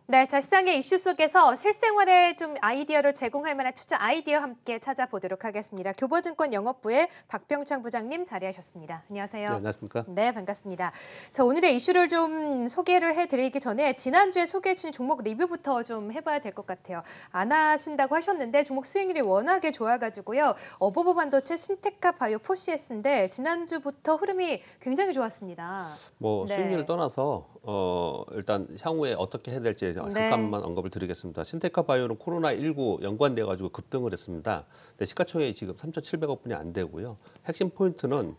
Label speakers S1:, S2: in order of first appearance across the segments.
S1: 네, 자, 시장의 이슈 속에서 실생활에 좀 아이디어를 제공할 만한 투자 아이디어 함께 찾아보도록 하겠습니다. 교보증권 영업부의 박병창 부장님 자리하셨습니다. 안녕하세요.
S2: 네, 안녕하십니까?
S1: 네, 반갑습니다. 자, 오늘의 이슈를 좀 소개를 해드리기 전에 지난주에 소개해 주신 종목 리뷰부터 좀 해봐야 될 것 같아요. 안 하신다고 하셨는데 종목 수익률이 워낙에 좋아가지고요. 어버버 반도체, 신테카 바이오, 포시에스인데 지난주부터 흐름이 굉장히 좋았습니다.
S2: 뭐
S1: 네.
S2: 수익률을 떠나서 일단 향후에 어떻게 해야 될지 잠깐만 언급을 드리겠습니다. 신테카 바이오는 코로나19 연관돼 가지고 급등을 했습니다. 근데 시가총액이 지금 3,700억 분이 안 되고요. 핵심 포인트는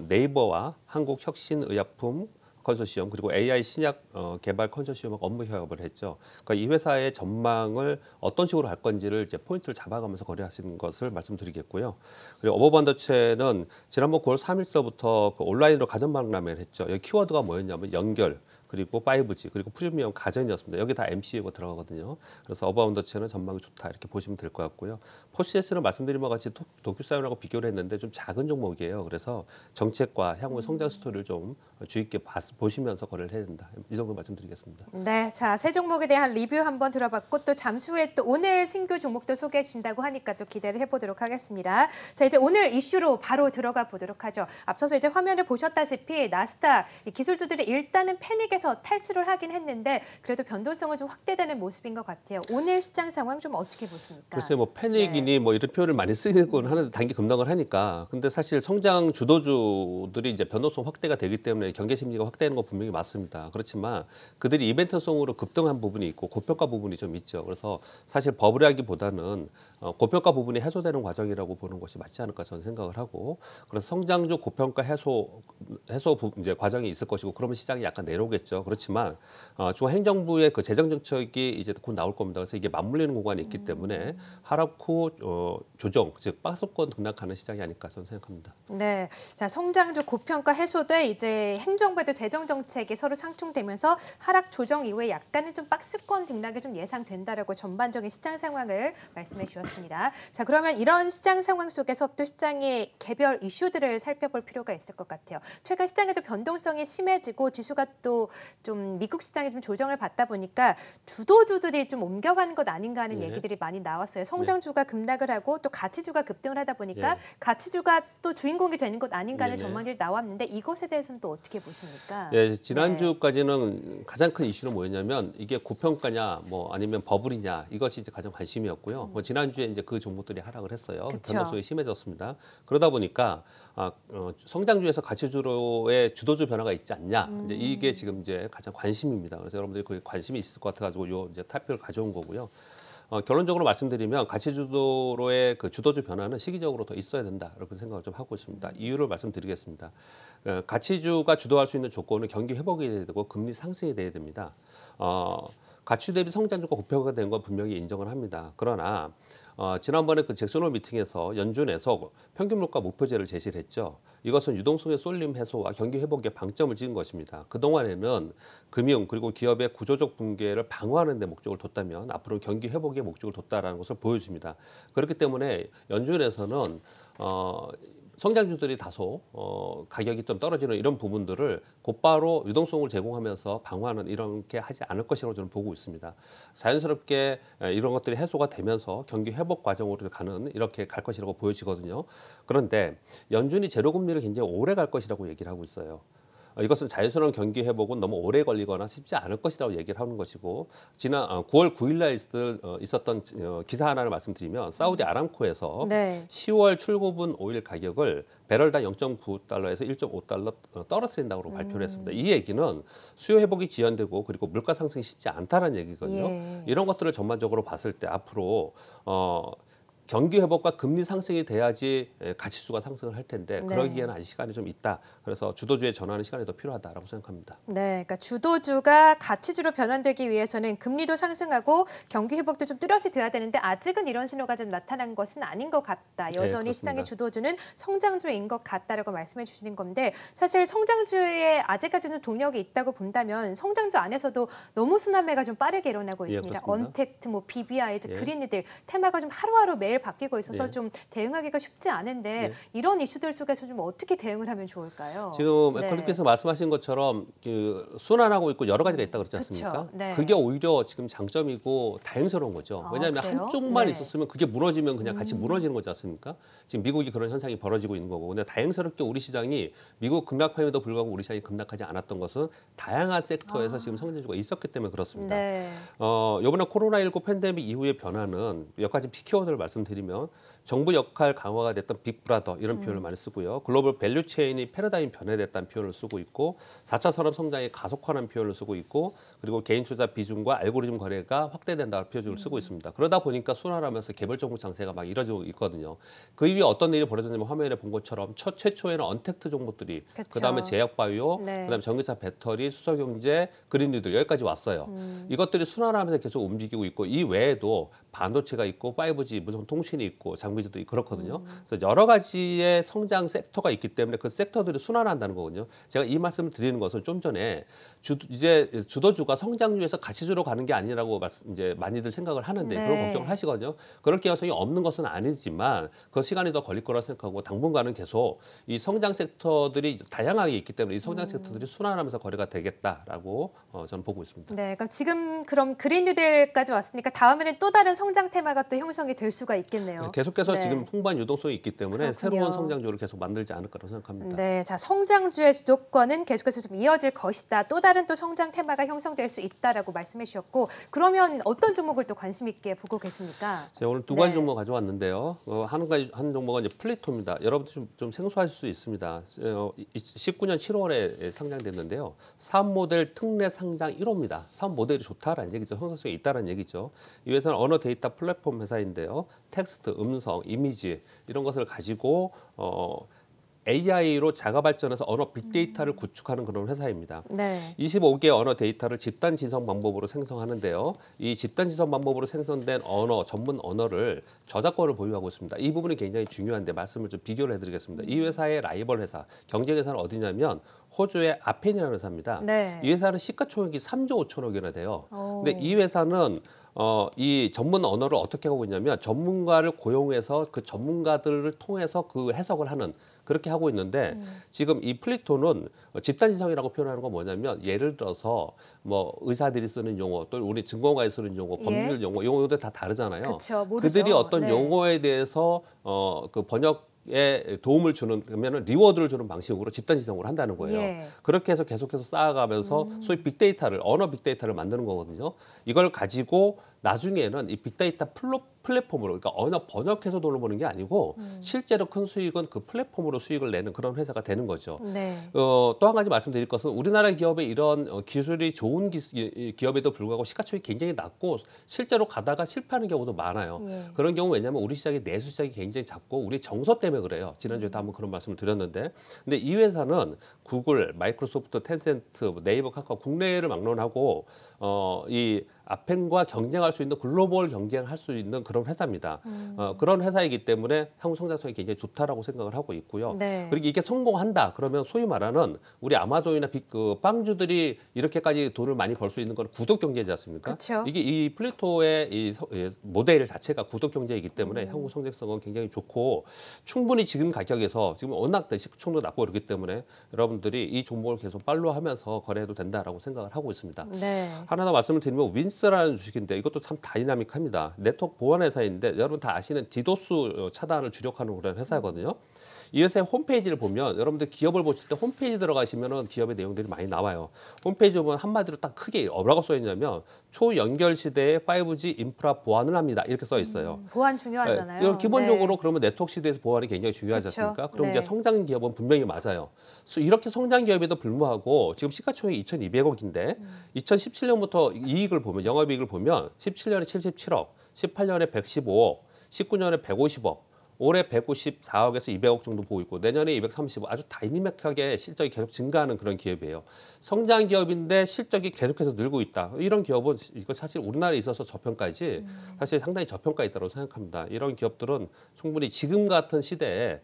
S2: 네이버와 한국혁신의약품 컨소시엄 그리고 AI 신약 개발 컨소시엄하고 업무 협업을 했죠. 그러니까 이 회사의 전망을 어떤 식으로 할 건지를 이제 포인트를 잡아가면서 거래하시는 것을 말씀드리겠고요. 그리고 어버반도체는 지난번 9월 3일서부터 그 온라인으로 가전 박람회를 했죠. 여기 키워드가 뭐였냐면 연결, 그리고 5G, 그리고 프리미엄 가전이었습니다. 여기 다 MCU가 들어가거든요. 그래서 어바운더체는 전망이 좋다 이렇게 보시면 될 것 같고요. 포시에스는 말씀드린 바와 같이 도큐사이언하고 비교를 했는데 좀 작은 종목이에요. 그래서 정책과 향후 성장 스토리를 좀 주의 있게 보시면서 거래를 해야 된다. 이 정도 말씀드리겠습니다.
S1: 네, 자, 새 종목에 대한 리뷰 한번 들어봤고 또 잠시 후에 또 오늘 신규 종목도 소개해 주신다고 하니까 또 기대를 해보도록 하겠습니다. 자, 이제 오늘 이슈로 바로 들어가 보도록 하죠. 앞서서 이제 화면을 보셨다시피 나스닥 기술주들이 일단은 패닉에서 탈출을 하긴 했는데 그래도 변동성은 좀 확대되는 모습인 것 같아요. 오늘 시장 상황 좀 어떻게 보십니까?
S2: 글쎄 뭐 패닉이니 뭐 이런 표현을 많이 쓰곤 하는데 단기 급락을 하니까 근데 사실 성장 주도주들이 이제 변동성 확대가 되기 때문에 경계 심리가 확대하는 건 분명히 맞습니다. 그렇지만 그들이 이벤트성으로 급등한 부분이 있고 고평가 부분이 좀 있죠. 그래서 사실 버블이라기보다는 고평가 부분이 해소되는 과정이라고 보는 것이 맞지 않을까 저는 생각을 하고 그래서 성장주 고평가 해소 이제 과정이 있을 것이고 그러면 시장이 약간 내려오겠죠. 그렇지만 중앙행정부의 그 재정 정책이 이제 곧 나올 겁니다. 그래서 이게 맞물리는 구간이 있기 때문에 하락 후 조정, 즉 박스권 등락하는 시장이 아닐까 저는 생각합니다.
S1: 네, 자, 성장주 고평가 해소돼 이제 행정부의 재정 정책이 서로 상충되면서 하락 조정 이후에 약간은 좀 박스권 등락이 좀 예상된다라고 전반적인 시장 상황을 말씀해 주셨습니다. 자, 그러면 이런 시장 상황 속에서 또 시장의 개별 이슈들을 살펴볼 필요가 있을 것 같아요. 최근 시장에도 변동성이 심해지고 지수가 또 좀 미국 시장이 좀 조정을 받다 보니까 주도주들이 좀 옮겨가는 것 아닌가 하는
S2: 네.
S1: 얘기들이 많이 나왔어요. 성장주가 급락을 하고 또 가치주가 급등을 하다 보니까
S2: 네.
S1: 가치주가 또 주인공이 되는 것 아닌가 하는
S2: 네네.
S1: 전망들이 나왔는데 이것에 대해서는 또 어떻게 보십니까?
S2: 예, 지난주까지는 가장 큰 이슈는 뭐였냐면 이게 고평가냐 뭐 아니면 버블이냐 이것이 이제 가장 관심이었고요. 뭐 지난주에 이제 그 종목들이 하락을 했어요.
S1: 그쵸.
S2: 변동성이 심해졌습니다. 그러다 보니까 성장주에서 가치주로의 주도주 변화가 있지 않냐. 이제 이게 지금 이제 가장 관심입니다. 그래서 여러분들이 그 관심이 있을 것 같아가지고 요 이제 타표를 가져온 거고요. 결론적으로 말씀드리면 가치주도로의 그 주도주 변화는 시기적으로 더 있어야 된다 이렇게 생각을 좀 하고 있습니다. 이유를 말씀드리겠습니다. 가치주가 주도할 수 있는 조건은 경기 회복이 돼야 되고 금리 상승이 돼야 됩니다. 가치 대비 성장주가 고평가가 된 건 분명히 인정을 합니다. 그러나 지난번에 그 잭슨홀 미팅에서 연준에서 평균 물가 목표제를 제시를 했죠. 이것은 유동성의 쏠림 해소와 경기 회복에 방점을 찍은 것입니다. 그동안에는 금융 그리고 기업의 구조적 붕괴를 방어하는 데 목적을 뒀다면 앞으로 경기 회복에 목적을 뒀다라는 것을 보여줍니다. 그렇기 때문에 연준에서는 성장주들이 다소 가격이 좀 떨어지는 이런 부분들을 곧바로 유동성을 제공하면서 방어하는 이렇게 하지 않을 것이라고 저는 보고 있습니다. 자연스럽게 이런 것들이 해소가 되면서 경기 회복 과정으로 가는 이렇게 갈 것이라고 보여지거든요. 그런데 연준이 제로금리를 굉장히 오래 갈 것이라고 얘기를 하고 있어요. 이것은 자연스러운 경기 회복은 너무 오래 걸리거나 쉽지 않을 것이라고 얘기를 하는 것이고 지난 9월 9일 날 있었던 기사 하나를 말씀드리면 사우디 아람코에서
S1: 네.
S2: 10월 출고분 오일 가격을 배럴당 0.9달러에서 1.5달러 떨어뜨린다고 발표를 했습니다. 이 얘기는 수요 회복이 지연되고 그리고 물가 상승이 쉽지 않다는 얘기거든요.
S1: 예.
S2: 이런 것들을 전반적으로 봤을 때 앞으로 경기 회복과 금리 상승이 돼야지 가치주가 상승을 할 텐데
S1: 네.
S2: 그러기에는 아직 시간이 좀 있다. 그래서 주도주의 전환은 시간이 더 필요하다라고 생각합니다.
S1: 네, 그러니까 주도주가 가치주로 변환되기 위해서는 금리도 상승하고 경기 회복도 좀 뚜렷이 돼야 되는데 아직은 이런 신호가 좀 나타난 것은 아닌 것 같다. 여전히
S2: 그렇습니다.
S1: 시장의 주도주는 성장주인 것 같다라고 말씀해 주시는 건데 사실 성장주에 아직까지는 동력이 있다고 본다면 성장주 안에서도 너무 순환매가 좀 빠르게 일어나고
S2: 예,
S1: 있습니다.
S2: 그렇습니다.
S1: 언택트, 뭐 BBI,
S2: 예.
S1: 그린이들 테마가 좀 하루하루 매일 바뀌고 있어서
S2: 네.
S1: 좀 대응하기가 쉽지 않은데
S2: 네.
S1: 이런 이슈들 속에서 좀 어떻게 대응을 하면 좋을까요?
S2: 지금
S1: 네.
S2: 에컬리께서 말씀하신 것처럼 그 순환하고 있고 여러 가지가 있다 그렇지
S1: 그쵸.
S2: 않습니까?
S1: 네.
S2: 그게 오히려 지금 장점이고 다행스러운 거죠.
S1: 아,
S2: 왜냐하면
S1: 그래요?
S2: 한쪽만
S1: 네.
S2: 있었으면 그게 무너지면 그냥 같이 무너지는 거지 않습니까? 지금 미국이 그런 현상이 벌어지고 있는 거고. 근데 다행스럽게 우리 시장이 미국 급락함에도 불구하고 우리 시장이 급락하지 않았던 것은 다양한 섹터에서 지금 성장주가 있었기 때문에 그렇습니다.
S1: 네.
S2: 이번에 코로나19 팬데믹 이후의 변화는 몇 가지 키워드를 말씀드리면 정부 역할 강화가 됐던 빅브라더 이런 표현을 많이 쓰고요. 글로벌 밸류 체인이 패러다임 변화됐다는 표현을 쓰고 있고 4차 산업 성장이 가속화라는 표현을 쓰고 있고 그리고 개인 투자 비중과 알고리즘 거래가 확대된다는 표현을 쓰고 있습니다. 그러다 보니까 순환하면서 개별 종목 장세가 막 이뤄지고 있거든요. 그 이후에 어떤 일이 벌어졌냐면 화면에 본 것처럼 최초에는 언택트 종목들이
S1: 그쵸.
S2: 그다음에 제약바이오,
S1: 네.
S2: 그다음에 전기차 배터리, 수소경제, 그린뉴딜 여기까지 왔어요. 이것들이 순환하면서 계속 움직이고 있고 이 외에도 반도체가 있고 5G, 무슨 통신이 있고 장비주도 있고 그렇거든요. 그래서 여러 가지의 성장 섹터가 있기 때문에 그 섹터들이 순환한다는 거거든요. 제가 이 말씀을 드리는 것은 좀 전에 이제 주도주가 성장주에서 가치주로 가는 게 아니라고 이제 많이들 생각을 하는데
S1: 네.
S2: 그런 걱정을 하시거든요. 그럴 가능성이 없는 것은 아니지만 그 시간이 더 걸릴 거라 생각하고 당분간은 계속 이 성장 섹터들이 다양하게 있기 때문에 이 성장 섹터들이 순환하면서 거래가 되겠다라고 저는 보고 있습니다.
S1: 네, 그럼 지금 그럼 그린 뉴딜까지 왔으니까 다음에는 또 다른 성장 테마가 또 형성이 될 수가 있겠네요.
S2: 계속해서
S1: 네.
S2: 지금 풍부한 유동성이 있기 때문에
S1: 그렇군요.
S2: 새로운 성장주를 계속 만들지 않을까라고 생각합니다.
S1: 네, 자 성장주의 주도권은 계속해서 좀 이어질 것이다. 또 다른 또 성장 테마가 형성될 수 있다라고 말씀해 주셨고, 그러면 어떤 종목을 또 관심 있게 보고 계십니까?
S2: 제가 오늘 두 가지
S1: 네.
S2: 종목 가져왔는데요. 한 종목은 이제 플리토입니다. 여러분들 좀 생소하실 수 있습니다. 19년 7월에 상장됐는데요. 사업 모델 특례 상장 1호입니다. 사업 모델이 좋다라는 얘기죠. 형성성이 있다는 얘기죠. 이 회사는 언어 데이터 플랫폼 회사인데요. 텍스트, 음성, 이미지 이런 것을 가지고 AI로 자가 발전해서 언어 빅데이터를 구축하는 그런 회사입니다.
S1: 네.
S2: 25개의 언어 데이터를 집단 지성 방법으로 생성하는데요. 이 집단 지성 방법으로 생성된 언어, 전문 언어를 저작권을 보유하고 있습니다. 이 부분이 굉장히 중요한데 말씀을 좀 비교를 해드리겠습니다. 이 회사의 라이벌 회사, 경쟁 회사는 어디냐면 호주의 아펜이라는 회사입니다.
S1: 네.
S2: 이 회사는 시가총액이 3조 5천억이나 돼요.
S1: 오.
S2: 근데 이 회사는 이 전문 언어를 어떻게 하고 있냐면 전문가를 고용해서 그 전문가들을 통해서 그 해석을 하는 그렇게 하고 있는데 지금 이 플리토는 집단지성이라고 표현하는 건 뭐냐면 예를 들어서 뭐 의사들이 쓰는 용어 또 우리 증권가에 쓰는 용어, 법률 용어, 용어들 다 다르잖아요.
S1: 그쵸, 모르죠.
S2: 그들이 어떤
S1: 네.
S2: 용어에 대해서 그 번역에 도움을 주는 그러면은 리워드를 주는 방식으로 집단지성을 한다는 거예요.
S1: 예.
S2: 그렇게 해서 계속해서 쌓아가면서 소위 빅데이터를 언어 빅데이터를 만드는 거거든요. 이걸 가지고 나중에는 이 빅데이터 플랫폼으로 그러니까 언어 번역해서 돈을 버는 게 아니고 실제로 큰 수익은 그 플랫폼으로 수익을 내는 그런 회사가 되는 거죠.
S1: 네.
S2: 또 한 가지 말씀드릴 것은 우리나라 기업의 이런 기술이 좋은 기업에도 불구하고 시가총액이 굉장히 낮고 실제로 가다가 실패하는 경우도 많아요.
S1: 예.
S2: 그런 경우 왜냐하면 우리 시장이 내수 시장이 굉장히 작고 우리 정서 때문에 그래요. 지난주에도 한번 그런 말씀을 드렸는데 근데 이 회사는 구글, 마이크로소프트, 텐센트, 네이버, 카카오 국내를 막론하고 이 아펜과 경쟁할 수 있는 글로벌 경쟁할 수 있는 그런 회사입니다. 그런 회사이기 때문에 향후 성장성이 굉장히 좋다라고 생각을 하고 있고요.
S1: 네.
S2: 그리고 이게 성공한다 그러면 소위 말하는 우리 아마존이나 그 빵주들이 이렇게까지 돈을 많이 벌 수 있는 건 구독 경제지 않습니까?
S1: 그쵸.
S2: 이게 이 플리토의 이 모델 자체가 구독 경제이기 때문에 향후 성장성은 굉장히 좋고 충분히 지금 가격에서 지금 워낙 시총도 낮고 그렇기 때문에 여러분들이 이 종목을 계속 팔로우하면서 거래해도 된다라고 생각을 하고 있습니다.
S1: 네.
S2: 하나 더 말씀을 드리면 윈스라는 주식인데 이것도 참 다이나믹합니다. 네트워크 보안 회사인데 여러분 다 아시는 디도스 차단을 주력하는 그런 회사거든요. 이 회사의 홈페이지를 보면 여러분들 기업을 보실 때 홈페이지 들어가시면은 기업의 내용들이 많이 나와요. 홈페이지 보면 한마디로 딱 크게 뭐라고 써 있냐면 초연결 시대에 5G 인프라 보안을 합니다. 이렇게 써 있어요.
S1: 보안 중요하잖아요.
S2: 이건 기본적으로
S1: 네.
S2: 그러면 네트워크 시대에서 보안이 굉장히 중요하지
S1: 그쵸.
S2: 않습니까? 그럼
S1: 네.
S2: 이제 성장 기업은 분명히 맞아요. 이렇게 성장 기업에도 불구하고 지금 시가총액이 2,200억인데 2017년부터 이익을 보면 영업이익을 보면 17년에 77억, 18년에 115억, 19년에 150억, 올해 194억에서 200억 정도 보고 있고 내년에 230억 아주 다이내믹하게 실적이 계속 증가하는 그런 기업이에요. 성장 기업인데 실적이 계속해서 늘고 있다. 이런 기업은 이거 사실 우리나라에 있어서 저평가이지 사실 상당히 저평가 있다고 생각합니다. 이런 기업들은 충분히 지금 같은 시기에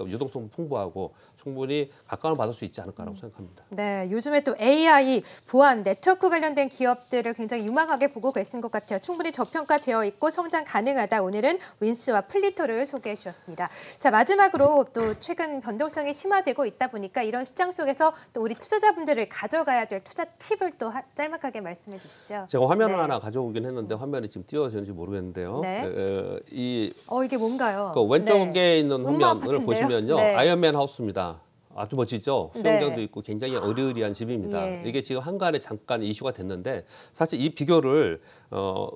S2: 유동성 풍부하고 충분히 각광을 받을 수 있지 않을까라고 생각합니다.
S1: 네, 요즘에 또 AI, 보안, 네트워크 관련된 기업들을 굉장히 유망하게 보고 계신 것 같아요. 충분히 저평가되어 있고 성장 가능하다. 오늘은 윈스와 플리토를 소개해 주셨습니다. 자, 마지막으로 또 최근 변동성이 심화되고 있다 보니까 이런 시장 속에서 또 우리 투자자분들을 가져가야 될 투자 팁을 또 짤막하게 말씀해 주시죠.
S2: 제가 화면을
S1: 네.
S2: 하나 가져오긴 했는데 화면이 지금 띄워지는지 모르겠는데요.
S1: 네.
S2: 이게
S1: 뭔가요?
S2: 왼쪽에
S1: 네.
S2: 있는
S1: 음악
S2: 화면을
S1: 같은데요?
S2: 보시면요.
S1: 네.
S2: 아이언맨 하우스입니다. 아주 멋지죠? 수영장도
S1: 네.
S2: 있고 굉장히 어리으리한 집입니다.
S1: 예.
S2: 이게 지금 한간에 잠깐 이슈가 됐는데 사실 이 비교를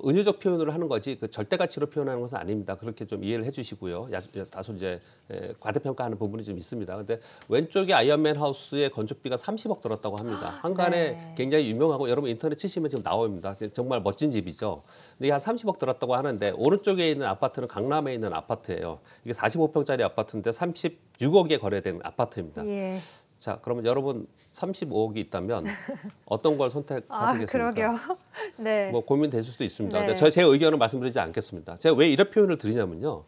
S2: 은유적 표현을 하는 거지 그 절대 가치로 표현하는 것은 아닙니다. 그렇게 좀 이해를 해주시고요. 다소 이제 과대평가하는 부분이 좀 있습니다. 근데 왼쪽에 아이언맨 하우스의 건축비가 30억 들었다고 합니다. 한간에
S1: 네.
S2: 굉장히 유명하고 여러분 인터넷 치시면 지금 나옵니다. 정말 멋진 집이죠. 근데 이게 한 30억 들었다고 하는데 오른쪽에 있는 아파트는 강남에 있는 아파트예요. 이게 45평짜리 아파트인데 36억에 거래된 아파트입니다.
S1: 예.
S2: 자, 그러면 여러분 35억이 있다면 어떤 걸 선택하시겠습니까?
S1: 그러게요. 네.
S2: 뭐 고민되실 수도 있습니다.
S1: 네.
S2: 근데 제 의견을 말씀드리지 않겠습니다. 제가 왜 이런 표현을 드리냐면요.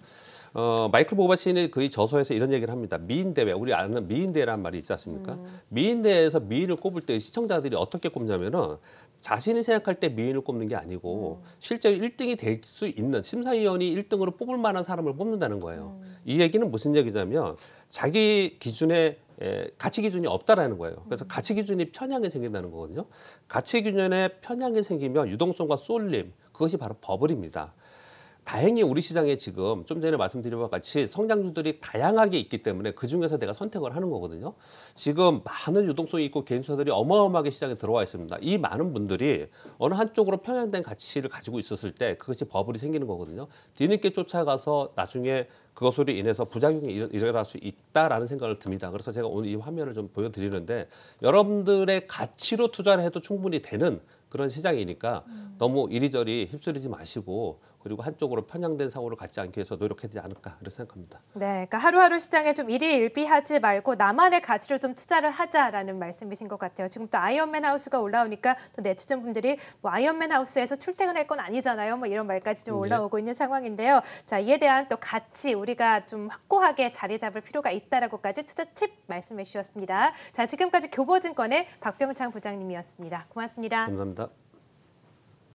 S2: 마이클 보바신이 그의 저서에서 이런 얘기를 합니다. 미인대회, 우리 아는 미인대회라는 말이 있지 않습니까? 미인대회에서 미인을 꼽을 때 시청자들이 어떻게 꼽냐면은 자신이 생각할 때 미인을 꼽는 게 아니고 실제 1등이 될 수 있는 심사위원이 1등으로 뽑을 만한 사람을 뽑는다는 거예요. 이 얘기는 무슨 얘기냐면 자기 기준에 가치 기준이 없다라는 거예요. 그래서 가치 기준이 편향이 생긴다는 거거든요. 가치 기준에 편향이 생기면 유동성과 쏠림, 그것이 바로 버블입니다. 다행히 우리 시장에 지금 좀 전에 말씀드린 것 같이 성장주들이 다양하게 있기 때문에 그중에서 내가 선택을 하는 거거든요. 지금 많은 유동성이 있고 개인투자들이 어마어마하게 시장에 들어와 있습니다. 이 많은 분들이 어느 한쪽으로 편향된 가치를 가지고 있었을 때 그것이 버블이 생기는 거거든요. 뒤늦게 쫓아가서 나중에 그것으로 인해서 부작용이 일어날 수 있다라는 생각을 듭니다. 그래서 제가 오늘 이 화면을 좀 보여드리는데 여러분들의 가치로 투자를 해도 충분히 되는 그런 시장이니까 너무 이리저리 휩쓸리지 마시고 그리고 한쪽으로 편향된 상호를 갖지 않기 위해서 노력해야 되지 않을까 이렇게 생각합니다.
S1: 네, 그러니까 하루하루 시장에 좀 일희일비하지 말고 나만의 가치로 좀 투자를 하자라는 말씀이신 것 같아요. 지금 또 아이언맨 하우스가 올라오니까 또 네티즌 분들이 뭐 아이언맨 하우스에서 출퇴근할 건 아니잖아요. 뭐 이런 말까지 좀 올라오고 있는 상황인데요. 자, 이에 대한 또 가치 우리가 좀 확고하게 자리 잡을 필요가 있다라고까지 투자 팁 말씀해 주셨습니다. 자, 지금까지 교보증권의 박병창 부장님이었습니다. 고맙습니다.
S2: 감사합니다.